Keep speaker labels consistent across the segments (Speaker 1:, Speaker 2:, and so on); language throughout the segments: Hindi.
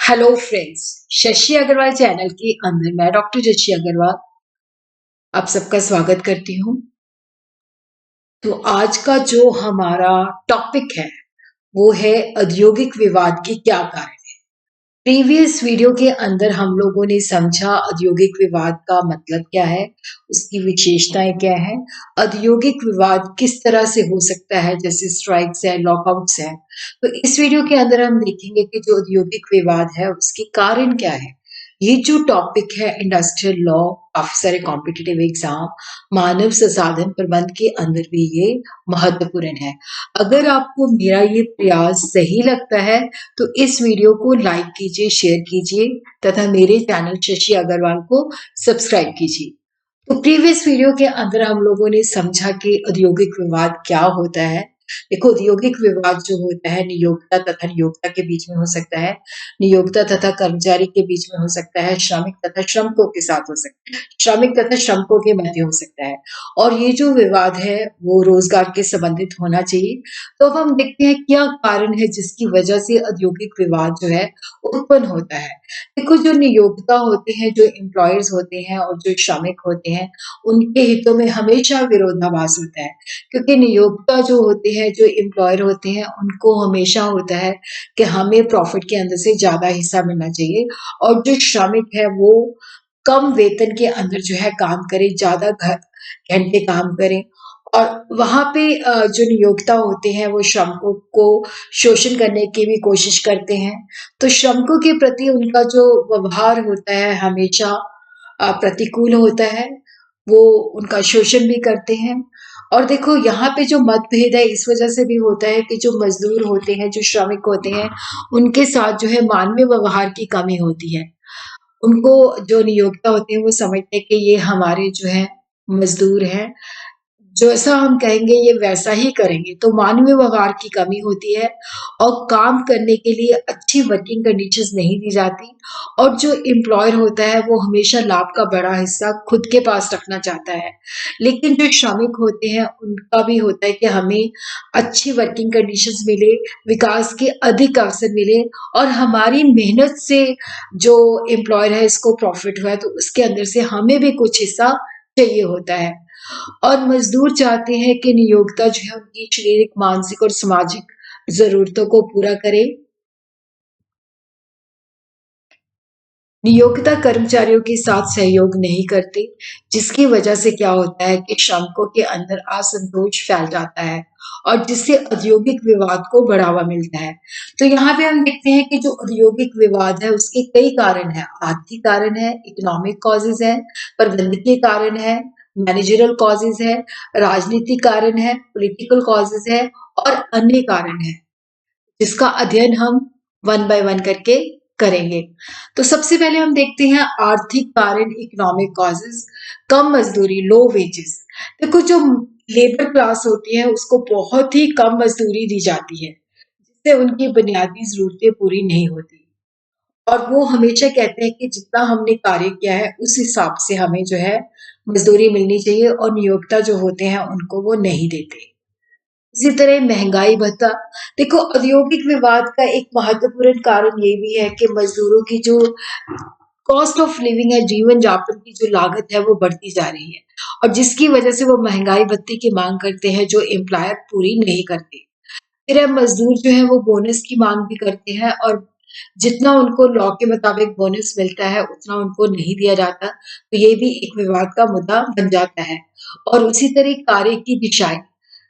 Speaker 1: Hello friends, Shashi Agarwal channel के अंदर मैं डॉक्टर शशि अग्रवाल आप सबका स्वागत करती हूँ। तो आज का जो हमारा टॉपिक है वो है औद्योगिक विवाद के क्या कारण है। प्रीवियस वीडियो के अंदर हम लोगों ने समझा औद्योगिक विवाद का मतलब क्या है, उसकी विशेषताएं क्या है, औद्योगिक विवाद किस तरह से हो सकता है, जैसे स्ट्राइक्स है, लॉकआउट्स है। तो इस वीडियो के अंदर हम देखेंगे कि जो औद्योगिक विवाद है उसके कारण क्या है। ये जो टॉपिक है इंडस्ट्रियल लॉ, काफी सारे कॉम्पिटिटिव एग्जाम, मानव संसाधन प्रबंध के अंदर भी ये महत्वपूर्ण है। अगर आपको मेरा ये प्रयास सही लगता है तो इस वीडियो को लाइक कीजिए, शेयर कीजिए तथा मेरे चैनल शशि अग्रवाल को सब्सक्राइब कीजिए। तो प्रीवियस वीडियो के अंदर हम लोगों ने समझा कि औद्योगिक विवाद क्या होता है। देखो, औद्योगिक विवाद जो होता है नियोक्ता तथा नियोक्ता के बीच में हो सकता है, नियोक्ता तथा कर्मचारी के बीच में हो सकता है, श्रमिक तथा श्रमिकों के साथ हो सकता है, श्रमिक तथा श्रमिकों के मध्य हो सकता है। और ये जो विवाद है वो रोजगार के संबंधित होना चाहिए। तो अब हम देखते हैं क्या कारण है जिसकी वजह से औद्योगिक विवाद जो है उत्पन्न होता है। देखो, जो नियोक्ता होते हैं, जो एम्प्लॉयर्स होते हैं और जो श्रमिक होते हैं, उनके हितों में हमेशा विरोधाभास होता है। क्योंकि नियोक्ता जो होते हैं, जो एम्प्लॉयर होते हैं, उनको हमेशा होता है कि हमें प्रॉफिट के अंदर से ज्यादा हिस्सा मिलना चाहिए, और जो श्रमिक है वो कम वेतन के अंदर जो है काम करे, ज्यादा घंटे काम करे। और वहां पे जो नियोक्ता होते हैं वो श्रमिकों को शोषण करने की भी कोशिश करते हैं। तो श्रमिकों के प्रति उनका जो व्यवहार होता है हमेशा प्रतिकूल होता है। वो उनका शोषण भी करते हैं। और देखो, यहाँ पे जो मतभेद है इस वजह से भी होता है कि जो मजदूर होते हैं, जो श्रमिक होते हैं, उनके साथ जो है मानवीय व्यवहार की कमी होती है। उनको जो नियोक्ता होते हैं वो समझते हैं कि ये हमारे जो है मजदूर हैं, जैसा हम कहेंगे ये वैसा ही करेंगे। तो मानवीय व्यवहार की कमी होती है और काम करने के लिए अच्छी वर्किंग कंडीशंस नहीं दी जाती। और जो एम्प्लॉयर होता है वो हमेशा लाभ का बड़ा हिस्सा खुद के पास रखना चाहता है। लेकिन जो श्रमिक होते हैं उनका भी होता है कि हमें अच्छी वर्किंग कंडीशंस मिले, विकास के अधिक अवसर मिले, और हमारी मेहनत से जो एम्प्लॉयर है इसको प्रॉफिट हुआ है तो उसके अंदर से हमें भी कुछ हिस्सा चाहिए होता है। और मजदूर चाहते हैं कि नियोक्ता जो है उनकी शारीरिक, मानसिक और सामाजिक जरूरतों को पूरा करे। नियोक्ता कर्मचारियों के साथ सहयोग नहीं करते, जिसकी वजह से क्या होता है कि श्रमिकों के अंदर असंतोष फैल जाता है और जिससे औद्योगिक विवाद को बढ़ावा मिलता है। तो यहाँ पे हम देखते हैं कि जो औद्योगिक विवाद है उसके कई कारण है। आर्थिक कारण है, इकोनॉमिक कॉजेज है, प्रबंधकीय कारण है, मैनेजरल कॉजेज है, राजनीतिक कारण है, पॉलिटिकल कॉजेज है, और अन्य कारण है जिसका अध्ययन हम वन बाय वन करके करेंगे। तो सबसे पहले हम देखते हैं आर्थिक कारण, इकोनॉमिक कॉजेज। कम मजदूरी, लो वेजेस। देखो, जो लेबर क्लास होती है उसको बहुत ही कम मजदूरी दी जाती है जिससे उनकी बुनियादी जरूरतें पूरी नहीं होती। और वो हमेशा कहते हैं कि जितना हमने कार्य किया है उस हिसाब से हमें जो है मजदूरी मिलनी चाहिए, और नियोक्ता जो होते हैं उनको वो नहीं देते। इसी तरह महंगाई भत्ता। देखो, औद्योगिक विवाद का एक महत्वपूर्ण कारण ये भी है कि मजदूरों की जो कॉस्ट ऑफ लिविंग है, जीवन यापन की जो लागत है वो बढ़ती जा रही है, और जिसकी वजह से वो महंगाई भत्ते की मांग करते हैं जो एम्प्लॉयर पूरी नहीं करते। फिर अब मजदूर जो है वो बोनस की मांग भी करते हैं, और जितना उनको लॉ के मुताबिक बोनस मिलता है उतना उनको नहीं दिया जाता। तो ये भी एक विवाद का मुद्दा बन जाता है। और उसी तरह कार्य की दिशाएं।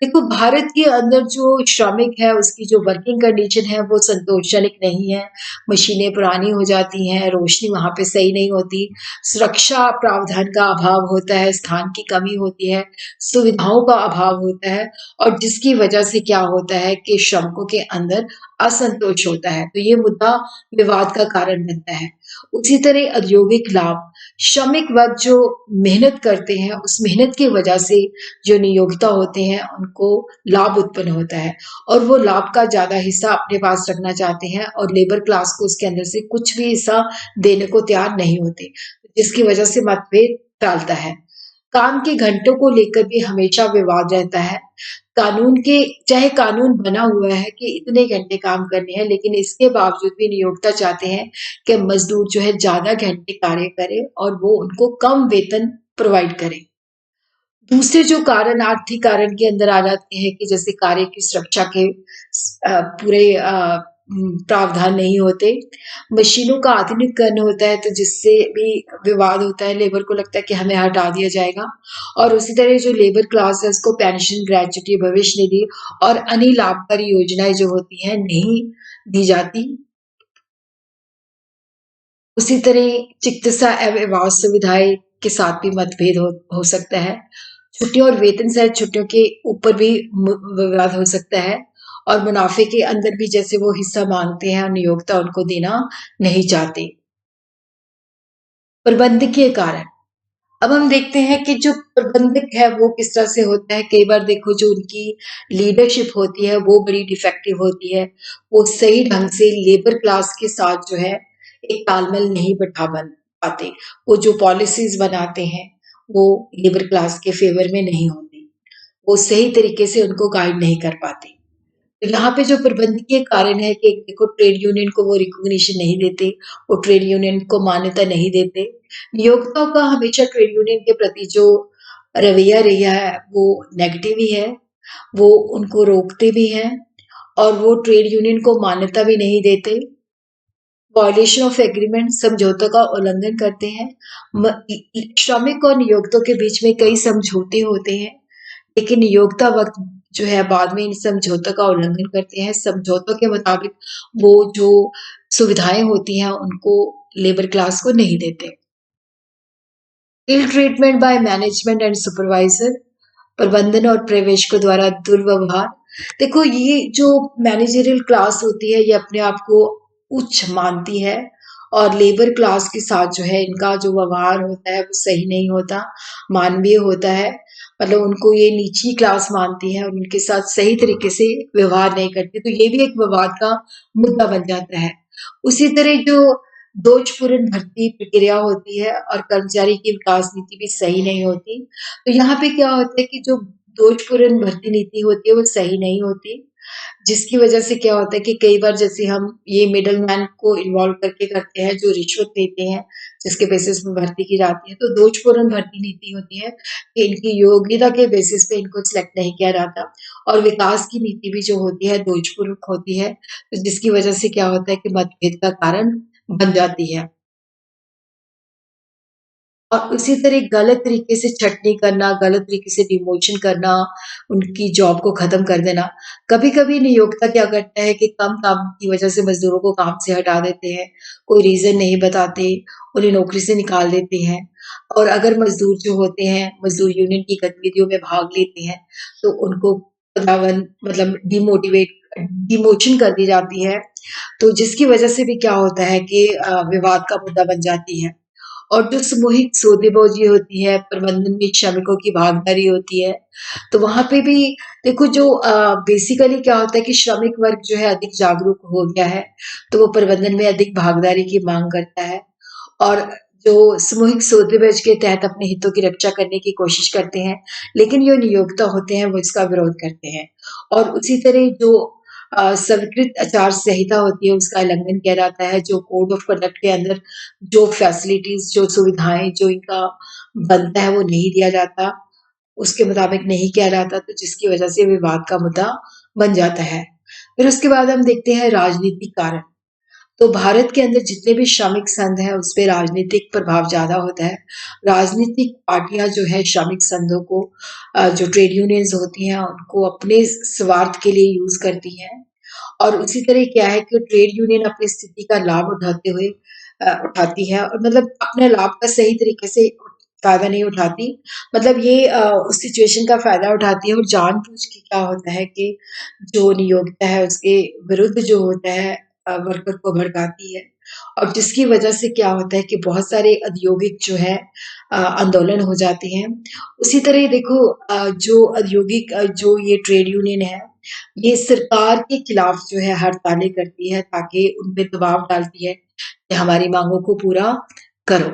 Speaker 1: देखो, भारत के अंदर जो श्रमिक है उसकी जो वर्किंग कंडीशन है वो संतोषजनक नहीं है। मशीनें पुरानी हो जाती हैं, रोशनी वहां पे सही नहीं होती, सुरक्षा प्रावधान का अभाव होता है, स्थान की कमी होती है, सुविधाओं का अभाव होता है, और जिसकी वजह से क्या होता है कि श्रमिकों के अंदर असंतोष होता है। तो ये मुद्दा विवाद का कारण बनता है। उसी तरह औद्योगिक लाभ। श्रमिक वर्ग जो मेहनत करते हैं उस मेहनत की वजह से जो नियोक्ता होते हैं उनको लाभ उत्पन्न होता है, और वो लाभ का ज्यादा हिस्सा अपने पास रखना चाहते हैं, और लेबर क्लास को उसके अंदर से कुछ भी हिस्सा देने को तैयार नहीं होते, जिसकी वजह से मतभेद टालता है। काम के घंटों को लेकर भी हमेशा विवाद रहता है। कानून के चाहे कानून बना हुआ है कि इतने घंटे काम करने हैं, लेकिन इसके बावजूद भी नियोक्ता चाहते हैं कि मज़दूर जो है ज़्यादा घंटे कार्य करे और वो उनको कम वेतन प्रोवाइड करें। दूसरे जो कारण आर्थिक कारण के अंदर आ जाते हैं कि जैसे कार्य की सुरक्षा के पूरे प्रावधान नहीं होते। मशीनों का आधुनिकीकरण होता है, तो जिससे भी विवाद होता है, लेबर को लगता है कि हमें हटा दिया जाएगा। और उसी तरह जो लेबर क्लास है उसको पेंशन, ग्रेच्युटी, भविष्य निधि और अन्य लाभकारी योजनाएं जो होती हैं नहीं दी जाती। उसी तरह चिकित्सा एवं आवास सुविधाएं के साथ भी मतभेद हो सकता है। छुट्टियों और वेतन सहित छुट्टियों के ऊपर भी विवाद हो सकता है। और मुनाफे के अंदर भी जैसे वो हिस्सा मांगते हैं और नियोक्ता उनको देना नहीं चाहते। प्रबंधकीय कारण, अब हम देखते हैं कि जो प्रबंधक है वो किस तरह से होता है। कई बार देखो जो उनकी लीडरशिप होती है वो बड़ी डिफेक्टिव होती है। वो सही ढंग से लेबर क्लास के साथ जो है एक तालमेल नहीं बैठा बन पाते। वो जो पॉलिसीज बनाते हैं वो लेबर क्लास के फेवर में नहीं होती। वो सही तरीके से उनको गाइड नहीं कर पाते। तो यहाँ पे जो प्रबंधकीय कारण है कि देखो ट्रेड यूनियन को वो रिकॉग्निशन नहीं देते, वो ट्रेड यूनियन को मान्यता नहीं देते। नियोक्ताओं का हमेशा ट्रेड यूनियन के प्रति जो रवैया रहा है वो नेगेटिव ही है। वो उनको रोकते भी हैं और वो ट्रेड यूनियन को मान्यता भी नहीं देते। वायलेशन ऑफ एग्रीमेंट, समझौतों का उल्लंघन करते हैं। श्रमिक और नियोक्तों के बीच में कई समझौते होते हैं, लेकिन नियोक्ता वक्त जो है बाद में इन समझौतों का उल्लंघन करते हैं। समझौतों के मुताबिक वो जो सुविधाएं होती हैं उनको लेबर क्लास को नहीं देते। Ill treatment by management and supervisor, प्रबंधन और पर्यवेक्षकों द्वारा दुर्व्यवहार। देखो ये जो मैनेजरियल क्लास होती है ये अपने आप को उच्च मानती है और लेबर क्लास के साथ जो है इनका जो व्यवहार होता है वो सही नहीं होता, मानवीय होता है। मतलब उनको ये निची क्लास मानती है और उनके साथ सही तरीके से व्यवहार नहीं करती, तो ये भी एक विवाद का मुद्दा बन जाता है। उसी तरह जो दोषपूर्ण भर्ती प्रक्रिया होती है और कर्मचारी की विकास नीति भी सही नहीं होती। तो यहाँ पे क्या होता है कि जो दोषपूर्ण भर्ती नीति होती है वो सही नहीं होती, जिसकी वजह से क्या होता है कि कई बार जैसे हम ये मिडलमैन को इन्वॉल्व करके करते हैं जो रिश्वत लेते हैं, जिसके बेसिस पे भर्ती की जाती है। तो दोषपूर्ण भर्ती नीति होती है कि इनकी योग्यता के बेसिस पे इनको सिलेक्ट नहीं किया जाता। और विकास की नीति भी जो होती है दोषपूर्ण होती है, तो जिसकी वजह से क्या होता है कि मतभेद का कारण बन जाती है। और उसी तरह गलत तरीके से छँटनी करना, गलत तरीके से डिमोशन करना, उनकी जॉब को ख़त्म कर देना। कभी-कभी नियोक्ता क्या करता है कि कम काम की वज़ह से मज़दूरों को काम से हटा देते हैं, कोई रीज़न नहीं बताते, उन्हें नौकरी से निकाल देते हैं। और अगर मज़दूर जो होते हैं, मज़दूर यूनियन की गतिविधियों में भाग लेते हैं, तो उनको पदावन मतलब डिमोशन कर दी जाती है। तो जिसकी वज़ह से भी क्या होता है कि विवाद का मुद्दा बन जाती है। और जो सामूहिक सौदेबाजी होती है, प्रबंधन में श्रमिकों की भागीदारी होती है, तो वहाँ पे भी देखो जो बेसिकली क्या होता है कि श्रमिक वर्ग जो है अधिक जागरूक हो गया है, तो वो प्रबंधन में अधिक भागीदारी की माँग करता है और जो सामूहिक सौदेबाजी के तहत अपने हितों की रक्षा करने की कोशिश करते हैं, लेकिन जो नियोक्ता होते हैं वो इसका विरोध करते हैं। और उसी तरह जो स्वीकृत आचार संहिता होती है उसका उल्लंघन किया जाता है, जो कोड ऑफ कंडक्ट के अंदर जो फैसिलिटीज़, जो सुविधाएँ, जो इनका बनता है वो नहीं दिया जाता, उसके मुताबिक नहीं किया जाता, तो जिसकी वजह से विवाद का मुद्दा बन जाता है। फिर उसके बाद हम देखते हैं राजनीतिक कारण। तो भारत के अंदर जितने भी श्रमिक संघ हैं, उसपे राजनीतिक प्रभाव ज़्यादा होता है। राजनीतिक पार्टियाँ जो है श्रमिक संघों को जो ट्रेड यूनियंस होती हैं, उनको अपने स्वार्थ के लिए यूज़ करती हैं। और उसी तरह क्या है कि ट्रेड यूनियन अपनी स्थिति का लाभ उठाते हुए उठाती है और मतलब अपने लाभ का सही तरीके से फ़ायदा नहीं उठाती। मतलब ये उस सिचुएशन का फ़ायदा उठाती है और जानबूझ के क्या होता है कि जो नियोक्ता है उसके विरुद्ध जो होता है वर्कर को भड़काती है। और जिसकी वजह से क्या होता है कि बहुत सारे औद्योगिक जो है आंदोलन हो जाते हैं। उसी तरह देखो जो औद्योगिक जो ये ट्रेड यूनियन है, ये सरकार के खिलाफ जो है हड़तालें करती है ताकि उन पे दबाव डालती है कि हमारी माँगों को पूरा करो।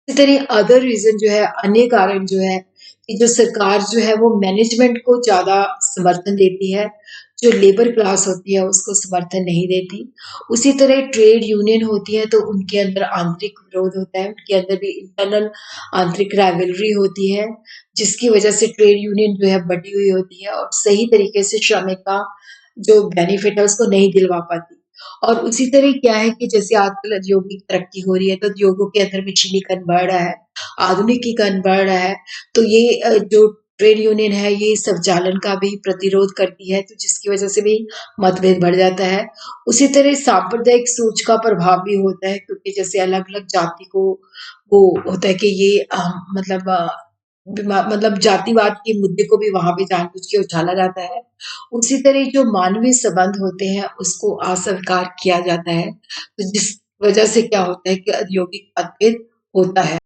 Speaker 1: इसी तरह अदर रीज़न जो है, अन्य कारण जो है कि जो सरकार जो है वो मैनेजमेंट को ज़्यादा समर्थन देती है, जो लेबर क्लास होती है उसको समर्थन नहीं देती। उसी तरह ट्रेड यूनियन होती है तो उनके अंदर आंतरिक विरोध होता है, उनके अंदर भी इंटरनल आंतरिक राइवलरी होती है, जिसकी वजह से ट्रेड यूनियन जो है बटी हुई होती है और सही तरीके से श्रमिक का जो बेनिफिट है उसको नहीं दिलवा पाती। और उसी तरह क्या है कि जैसे आजकल औद्योगिक तरक्की हो रही है तो उद्योगों के अंदर मशीनीकरण बढ़ रहा है, आधुनिकीकरण बढ़ रहा है, तो ये जो ट्रेड यूनियन है ये संचालन का भी प्रतिरोध करती है, तो जिसकी वजह से भी मतभेद बढ़ जाता है। उसी तरह सांप्रदायिक सोच का प्रभाव भी होता है क्योंकि जैसे अलग-अलग जाति को वो होता है कि ये मतलब मतलब जातिवाद के मुद्दे को भी वहाँ पे जानबूझ के उछाला जाता है। उसी तरह जो मानवीय संबंध होते हैं उसको अस्वीकार किया जाता है, तो जिस वजह से क्या होता है कि औद्योगिक मतभेद होता है।